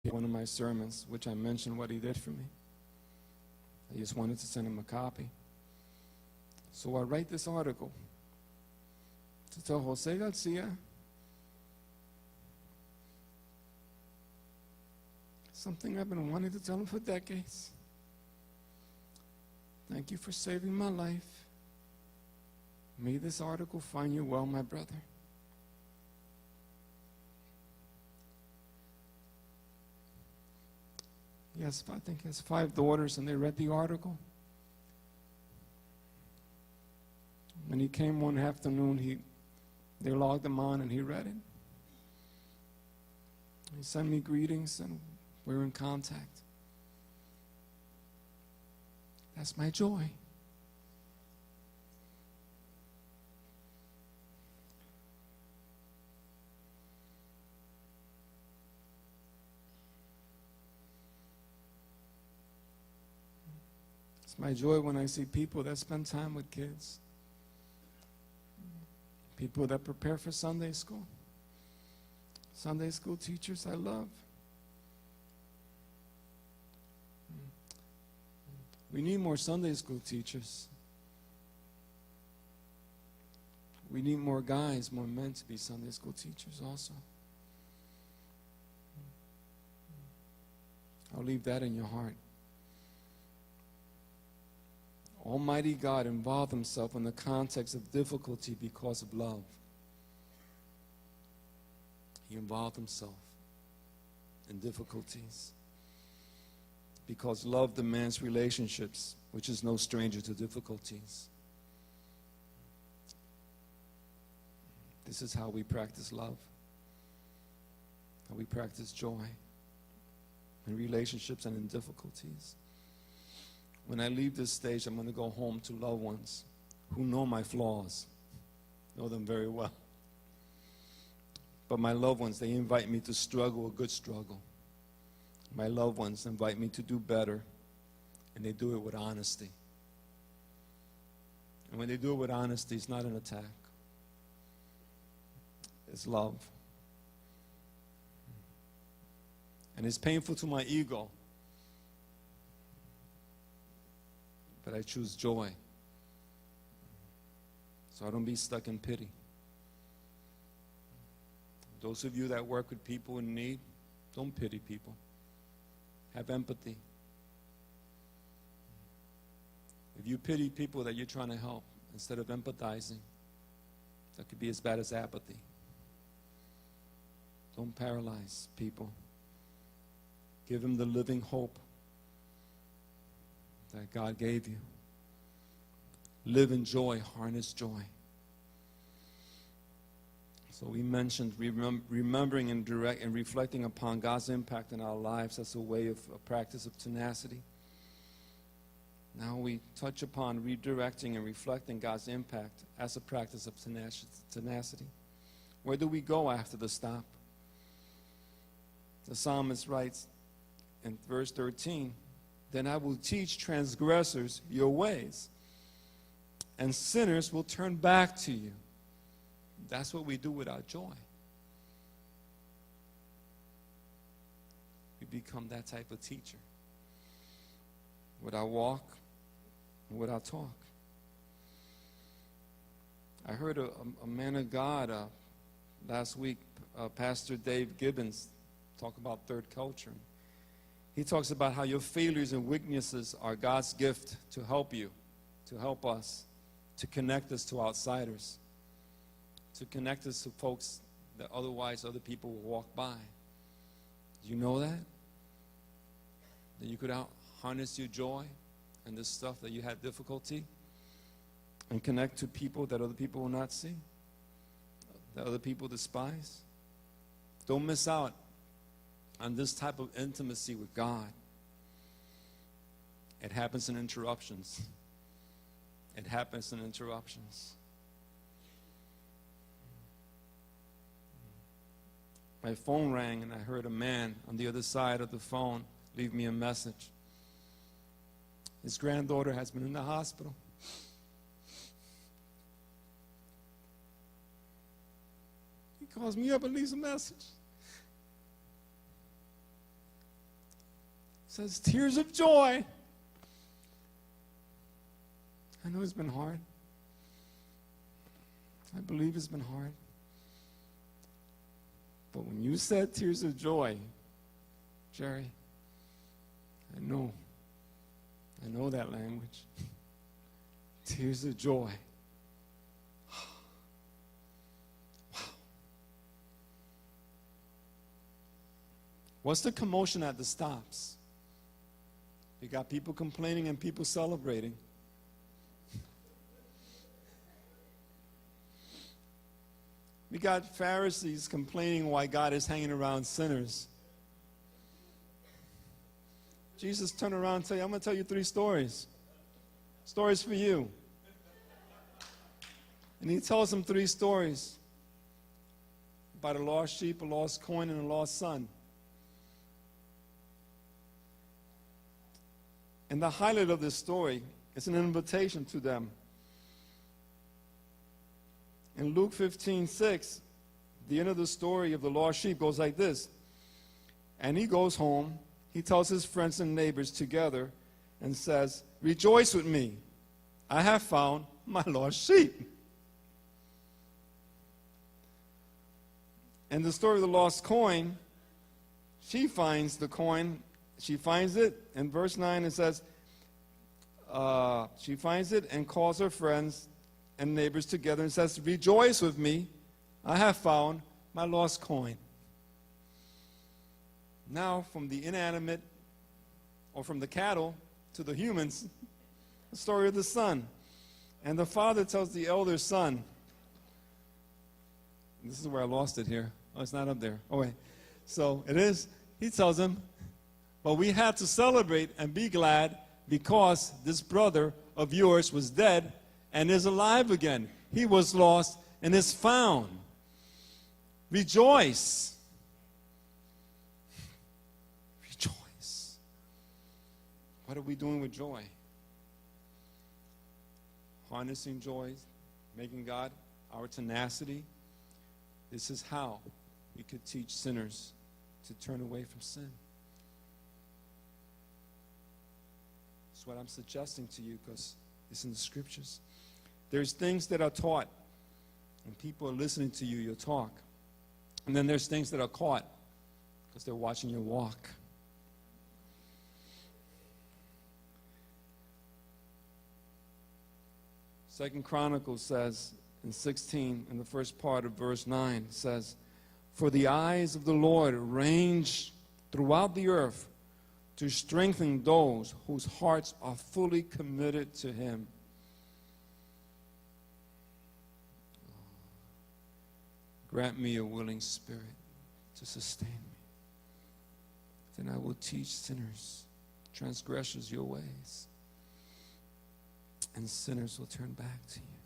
one of my sermons, which I mentioned what he did for me. I just wanted to send him a copy. So I write this article to tell Jose Garcia something I've been wanting to tell him for decades. Thank you for saving my life. May this article find you well, my brother. Yes, I think he has 5 daughters, and they read the article. When he came one afternoon, they logged him on, and he read it. He sent me greetings, and we're in contact. That's my joy. It's my joy when I see people that spend time with kids, people that prepare for Sunday school. Sunday school teachers I love. We need more Sunday school teachers. We need more guys, more men to be Sunday school teachers also. I'll leave that in your heart. Almighty God involved himself in the context of difficulty because of love. He involved himself in difficulties because love demands relationships, which is no stranger to difficulties. This is how we practice love, how we practice joy in relationships and in difficulties. When I leave this stage, I'm going to go home to loved ones who know my flaws, know them very well. But my loved ones, they invite me to struggle a good struggle. My loved ones invite me to do better, and they do it with honesty. And when they do it with honesty, it's not an attack. It's love. And it's painful to my ego, but I choose joy, so I don't be stuck in pity. Those of you that work with people in need, don't pity people. Have empathy. If you pity people that you're trying to help instead of empathizing, that could be as bad as apathy. Don't paralyze people. Give them the living hope that God gave you. Live in joy, harness joy. So we mentioned remembering and reflecting upon God's impact in our lives as a way of a practice of tenacity. Now we touch upon redirecting and reflecting God's impact as a practice of tenacity. Where do we go after the stop? The psalmist writes in verse 13, "Then I will teach transgressors your ways, and sinners will turn back to you." That's what we do with our joy. We become that type of teacher with our walk and with our talk. I heard a man of God last week, Pastor Dave Gibbons, talk about third culture. He talks about how your failures and weaknesses are God's gift to help you, to help us, to connect us to outsiders, to connect us to folks that otherwise other people will walk by. Do you know that? That you could harness your joy and the stuff that you had difficulty and connect to people that other people will not see, that other people despise. Don't miss out on this type of intimacy with God. It happens in interruptions. It happens in interruptions. My phone rang and I heard a man on the other side of the phone leave me a message. His granddaughter has been in the hospital. He calls me up and leaves a message. says tears of joy. I know it's been hard. I believe it's been hard. But when you said tears of joy, Jerry, I know that language. Tears of joy. Wow. What's the commotion at the stops? You got people complaining and people celebrating. We got Pharisees complaining why God is hanging around sinners. Jesus turned around and said, I'm going to tell you 3 stories. Stories for you. And he tells them 3 stories about a lost sheep, a lost coin, and a lost son. And the highlight of this story is an invitation to them. In Luke 15:6, the end of the story of the lost sheep goes like this. And he goes home, he tells his friends and neighbors together and says, rejoice with me, I have found my lost sheep. And the story of the lost coin, she finds the coin, she finds it, in verse 9 it says, she finds it and calls her friends and neighbors together and says, rejoice with me, I have found my lost coin. Now, from the inanimate, or from the cattle to the humans, the story of the son. And the father tells the elder son, this is where I lost it here. Oh, it's not up there. Oh, wait. So it is. He tells him, but we have to celebrate and be glad because this brother of yours was dead and is alive again. He was lost and is found. Rejoice. Rejoice. What are we doing with joy? Harnessing joy, making God our tenacity. This is how we could teach sinners to turn away from sin. That's what I'm suggesting to you because it's in the scriptures. There's things that are taught, and people are listening to you, your talk. And then there's things that are caught because they're watching your walk. Second Chronicles says in 16, in the first part of verse 9, says, for the eyes of the Lord range throughout the earth to strengthen those whose hearts are fully committed to him. Grant me a willing spirit to sustain me. Then I will teach sinners, transgressors, your ways. And sinners will turn back to you.